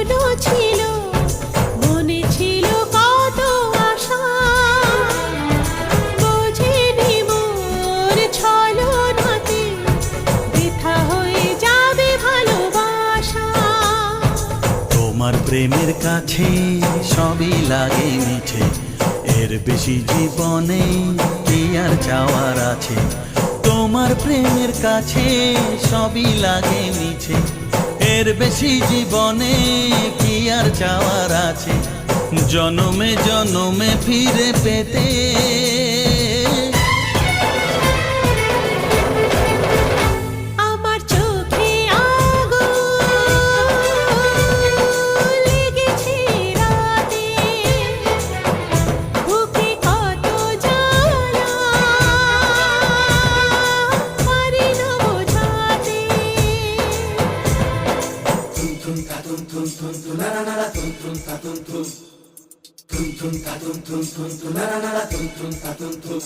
স্বপ্ন ছিল, মনে ছিল কত আশা, বোঝেনি মোর ছলনাতে বৃথা হয়ে যাবে ভালোবাসা। তোমার প্রেমের কাছে সবই লাগে মিঠে, এর বেশি জীবনে কি আর চাওয়ার আছে। তোমার প্রেমের কাছে সবই লাগে মিঠে, এর বেশি জীবনে কি আর চাওয়ার আছে। জনমে জনমে ফিরে পেতে আমার চোখে আগুন লেগেছে রাতে, বুকে কত জ্বালা পারি না বোঝাতে। tum ta tum tum tum tum la la la tum tum ta tum tum tum tum ta tum tum tum tum la la la tum tum ta tum tum